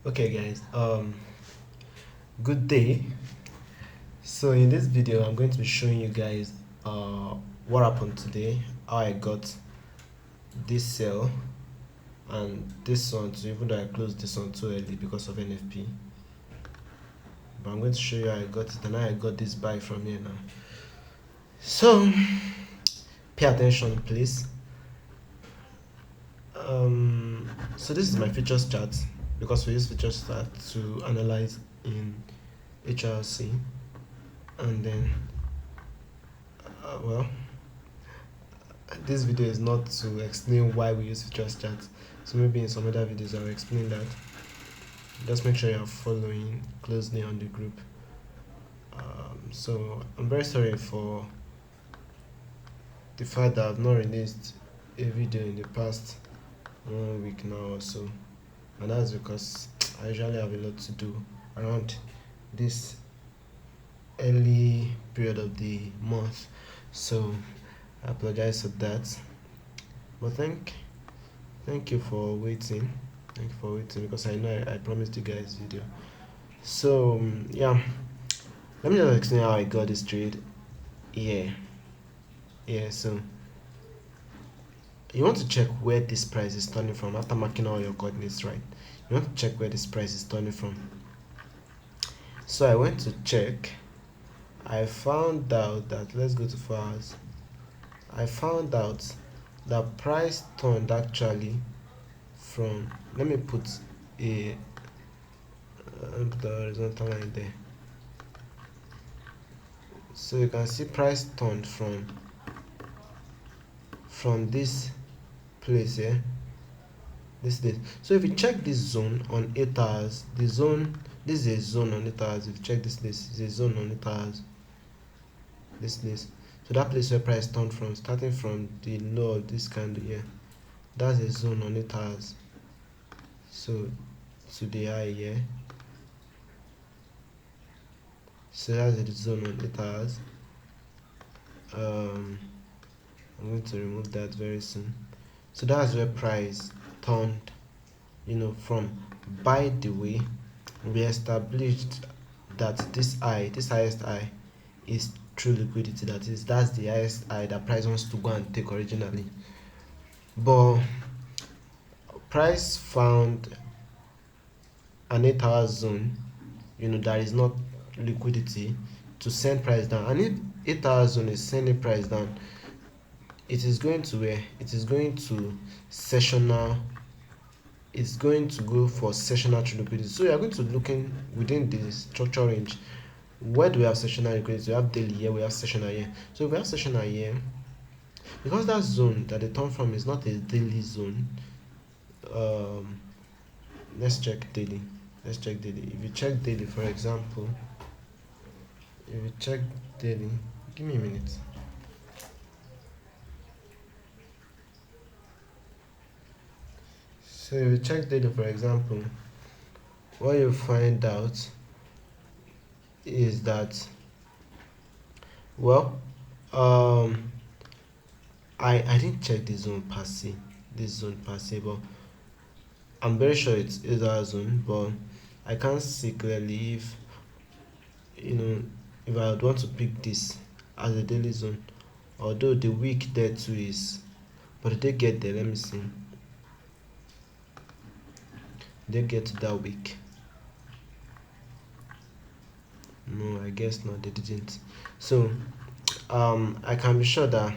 Okay guys, good day. So in this video I'm going to be showing you guys what happened today, how I got this sell and this one too, even though I closed this one too early because of NFP. But I'm going to show you how I got it and how I got this buy from here now. So pay attention please. So this is my futures chart because we use futures chart to analyze in HRC, and then well, this video is not to explain why we use futures chart, so maybe in some other videos I'll explain that. Just make sure you're following closely on the group. So I'm very sorry for the fact that I've not released a video in the past 1 week now or so, and that's because I usually have a lot to do around this early period of the month, so I apologize for that. But thank you for waiting. Thank you for waiting, because I know I promised you guys video. So yeah, let me just explain how I got this trade. So you want to check where this price is turning from after marking all your coordinates, right? You want to check where this price is turning from. So I went to check. I found out that, let's go to 4 hours. I found out that price turned actually from, let me put the horizontal line there, so you can see price turned from this place here, this. So if you check this zone on 8 hours, this is a zone on 8 hours. If you check this is a zone on 8 hours, this. So that place where price turned from, starting from the low of this candle here, that's a zone on 8 hours. So to the high here, so that's the zone on 8 hours. I'm going to remove that very soon. So that's where price turned, from. By the way, we established that this highest high is true liquidity. That's the highest high that price wants to go and take originally, but price found an 8 hour zone, that is not liquidity, to send price down. And if 8 hour zone is sending price down, it is going to where? It is going to sessional. It's going to go for sessional true liquidity. So you are going to look in within the structure range. Where do we have sessional liquidity? We have daily here, we have sessional here. So if we have sessional here, because that zone that they turn from is not a daily zone, let's check daily. If you check daily, for example, give me a minute. So if you check daily, for example, what you find out is that, well, I didn't check this zone per se, but I'm very sure it's our zone, but I can't see clearly if if I would want to pick this as a daily zone, although the week there too is, but did they get there? Let me see. They get to that week? No, I guess not, they didn't. So I can be sure that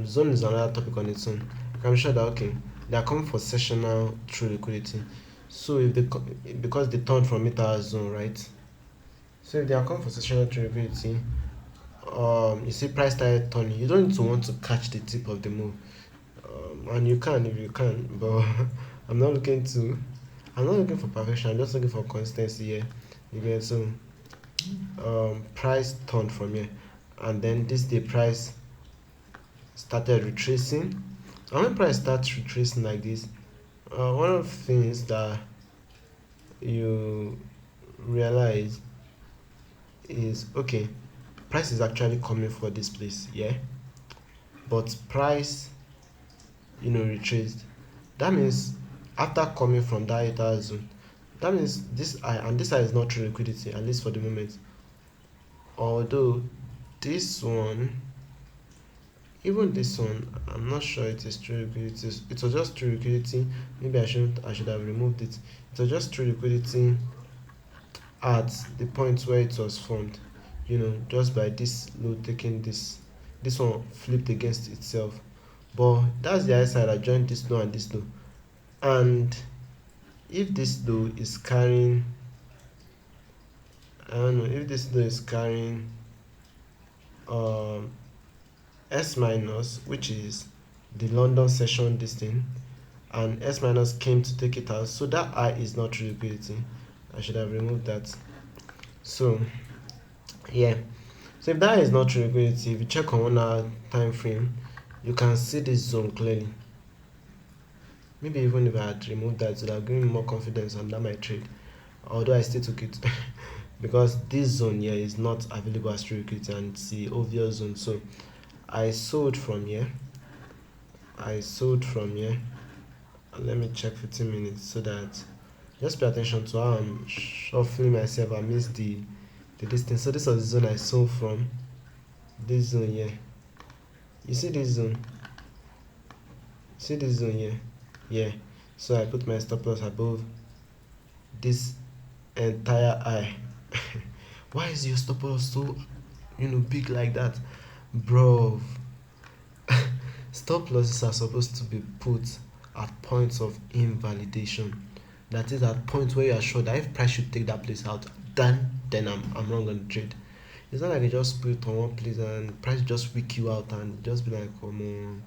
zone is another topic on its own. I can be sure that, okay, they are coming for sessional true liquidity. So if they because they turned from 8 hour zone, right? So if they are coming for sessional true liquidity, you see price started turning, you don't need to want to catch the tip of the move, and you can if you can, but I'm not looking for perfection. I'm just looking for consistency here. You get? So price turned from here, and then this day price started retracing. And when price starts retracing like this, one of the things that you realize is, okay, price is actually coming for this place, yeah, but price retraced. That means after coming from that 8 hour zone, That means this high and this high is not true liquidity, at least for the moment. Although this one, even this one, I'm not sure it is true liquidity. It was just true liquidity. Maybe I should have removed it. It was just true liquidity at the point where it was formed, just by this low taking this one flipped against itself. But that's the high side. I joined this low and this low, and if this low is carrying, I don't know, if this low is carrying um S minus, which is the London session this thing, and S minus came to take it out, so that I is not true liquidity. I should have removed that. So yeah, so if that is not true liquidity, if you check on 1 hour time frame, you can see this zone clearly. Maybe even if I had removed that, it would have given me more confidence under my trade, although I still took it because this zone here is not available as true liquidity and it's the obvious zone. So I sold from here. Let me check 15 minutes so that just pay attention to how I'm shuffling myself amidst the distance. So this was the zone I sold from. This zone here. You see this zone? See this zone here? Yeah. So I put my stop loss above this entire eye. Why is your stop loss so big like that, bro? Stop losses are supposed to be put at points of invalidation. That is at point where you are sure that if price should take that place out, then I'm wrong on the trade. It's not like you just put it on one place and price just weak you out and just be like, oh man,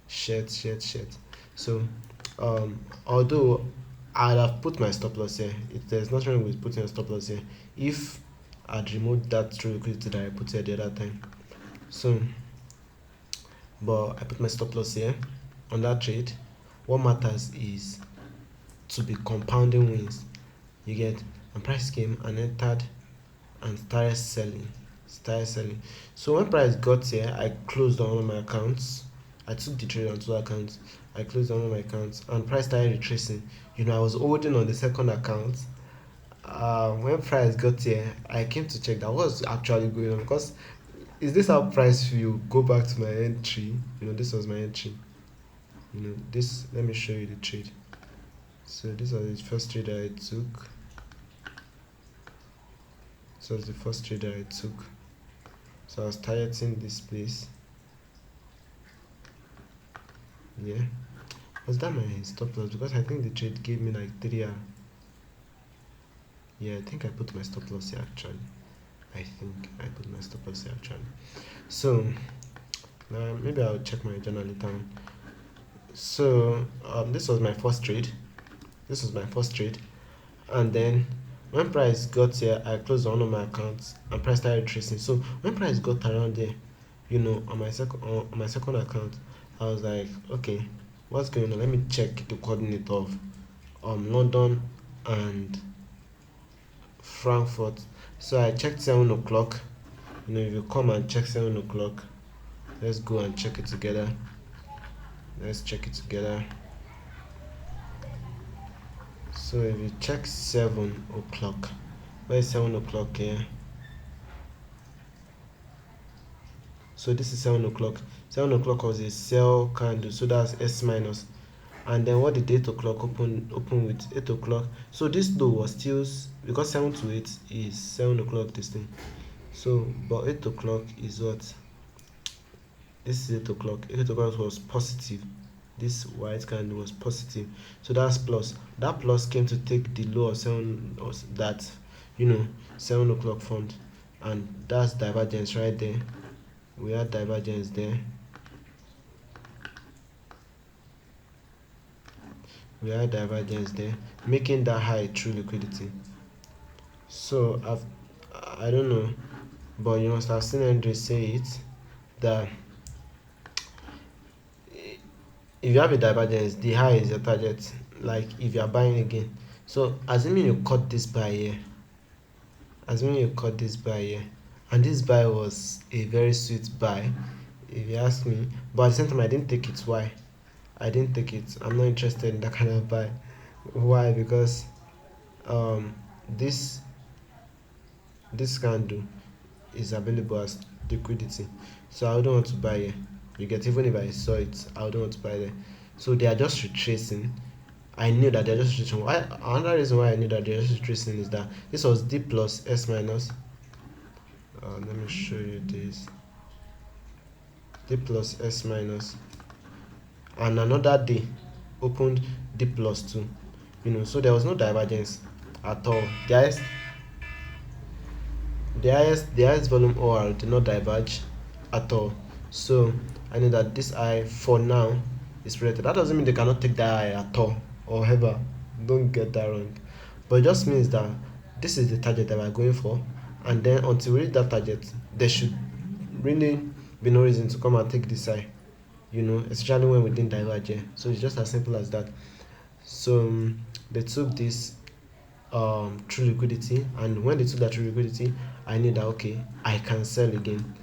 shit. So although I'd have put my stop loss here, there's nothing wrong with putting a stop loss here if I'd removed that true liquidity that I put here the other time. So but I put my stop loss here on that trade. What matters is to be compounding wins. You get, and price came and entered and started selling. So when price got here, I closed on all my accounts. I took the trade on 2 accounts. I closed on all my accounts and price started retracing. I was holding on the second account. When price got here, I came to check that was actually going on, because is this how price feel? Go back to my entry. This was my entry. This, let me show you the trade. So this was the first trade that I took. So I was targeting this place. Yeah. Was that my stop loss? Because I think the trade gave me like 3 hours. Yeah, I think I put my stop loss here actually. So maybe I'll check my journal later on. So this was my first trade. And then when price got here, I closed one of my accounts and price started tracing. So when price got around there, on my second account, I was like, okay, what's going on? Let me check the coordinate of London and Frankfurt. So I checked 7 o'clock. If you come and check 7 o'clock, let's go and check it together. So if you check 7 o'clock, where is 7 o'clock here? So this is 7 o'clock. 7 o'clock was a sell candle, so that's S minus. And then what did 8 o'clock open with? 8 o'clock. So this low was still, because 7 to 8 is 7 o'clock this thing. So but 8 o'clock is what? This is 8 o'clock. 8 o'clock was positive. This white candle was positive, so that's plus. That plus came to take the low of 7, or that 7 o'clock formed, and that's divergence right there. We had divergence there. Making that high true liquidity. So I don't know, but you must have seen Andre say it, that if you have a divergence, the high is your target. Like if you are buying again, so assuming you cut this buy here, and this buy was a very sweet buy, if you ask me, but at the same time I didn't take it. Why? I didn't take it. I'm not interested in that kind of buy. Why? Because um this this candle is available as liquidity, so I wouldn't want to buy here. You get, even if I saw it, I wouldn't want to buy there. So they are just retracing. I knew that they're just retracing. Why? Another reason why I knew that they're just retracing is that this was D plus S minus. Let me show you this. D plus S minus, and another day opened D plus 2. So there was no divergence at all. The highest volume OR did not diverge at all. So I know that this eye for now is protected. That doesn't mean they cannot take that eye at all or ever. Don't get that wrong. But it just means that this is the target that we're going for, and then until we reach that target, there should really be no reason to come and take this eye. Especially when we didn't diverge here. So it's just as simple as that. So they took this true liquidity, and when they took that true liquidity, I knew that okay, I can sell again.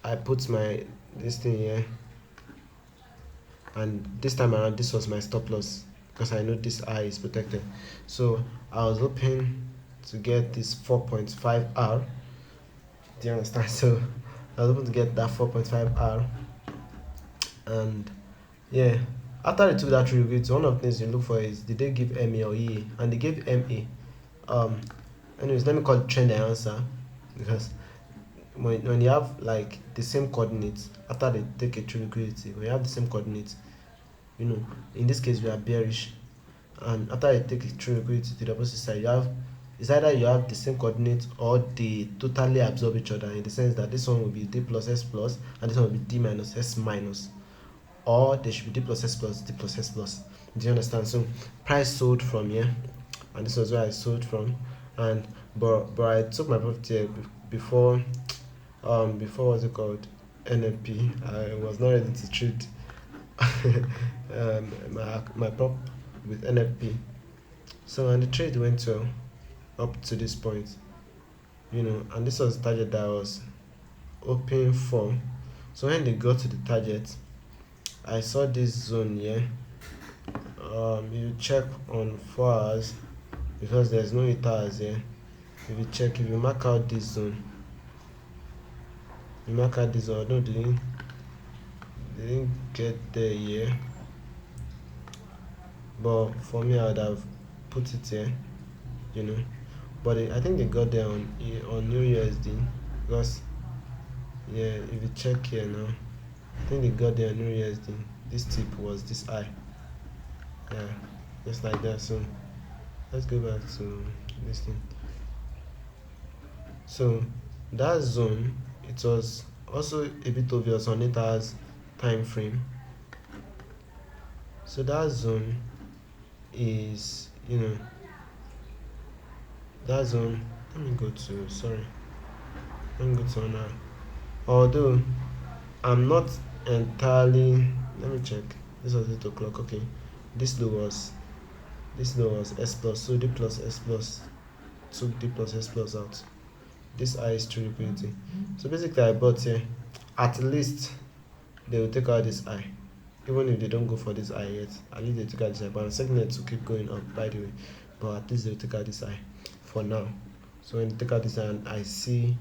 I put this thing here, and this time around this was my stop loss because I know this eye is protected. So I was hoping to get this 4.5R. Do you understand? So I was hoping to get that 4.5R, and yeah, after they took that true liquidity, one of the things you look for is, did they give MA or EA? And they gave MA. Anyways, let me call it trend answer, because when you have like the same coordinates after they take a true liquidity, when you have the same coordinates, in this case we are bearish, and after they take a true liquidity to the opposite side, it's either you have the same coordinates or they totally absorb each other, in the sense that this one will be D plus S plus and this one will be D minus S minus, or they should be D plus S plus D plus S plus. Do you understand? So price sold from here, and this was where I sold from, and but I took my profit here before what's it called, NFP. I was not ready to trade my prop with NFP. So, and the trade went well up to this point, and this was the target that I was hoping for. So when they got to the target, I saw this zone here. You check on 4 hours, because there's no 8 hours here. If you mark out this zone, although they didn't get there here, but for me I would have put it here, but I think they got there on new USD, because yeah, if you check here now, I think they got there on new USD. This tip was this high, yeah, just like that. So let's go back to this thing. So that zone, it was also a bit obvious on 8 hours time frame. So that zone is, that zone, let me go to now. Although I'm not entirely, let me check. This was 8 o'clock. Okay, this low was S plus, so D plus S plus took D plus S plus out. This I is true liquidity. So basically I bought here. At least they will take out this I, even if they don't go for this I yet. At least they took out this I, but I'm expecting it to keep going up, by the way. But at least they'll take out this I for now. So when they take out this I and I see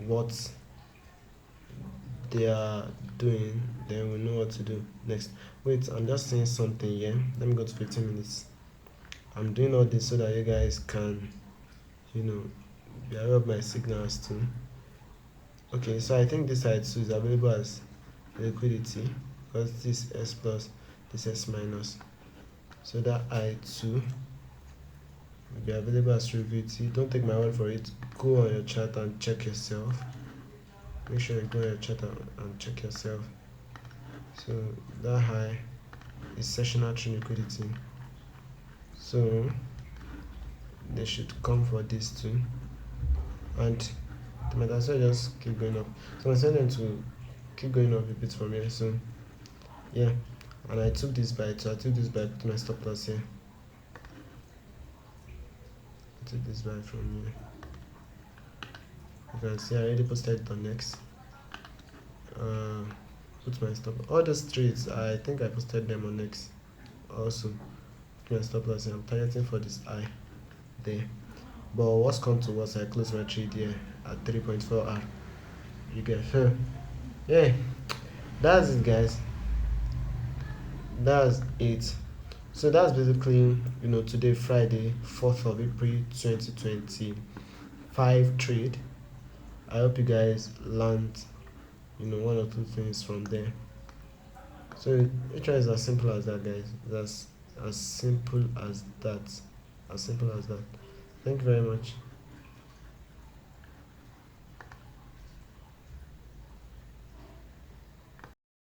what they are doing, then we know what to do next. Wait, I'm just saying something here. Let me go to 15 minutes. I'm doing all this so that you guys can be aware of my signals too. Okay, so I think this side too is available as liquidity, because this S plus, this S minus, so that I2 will be available as liquidity. Don't take my word for it. Go on your chart and check yourself. Make sure you go on your chart and check yourself. So that high is sessional true liquidity, so they should come for this too, and they might as well just keep going up. So I'm saying them to keep going up a bit from here. So yeah, and I took this buy too. I took this buy to my stop loss here. I took this buy from here. You can see I already posted it on X. Put my stop. All those trades, I think I posted them on X also my stop loss here. I'm targeting for this high there. But what's come to what, I close my trade here at 3.4R. You get so yeah, that's it guys. That's it. So that's basically today Friday 4th of April 2025 trade. I hope you guys learned one or two things from there. So it is as simple as that guys. That's as simple as that. As simple as that. Thank you very much.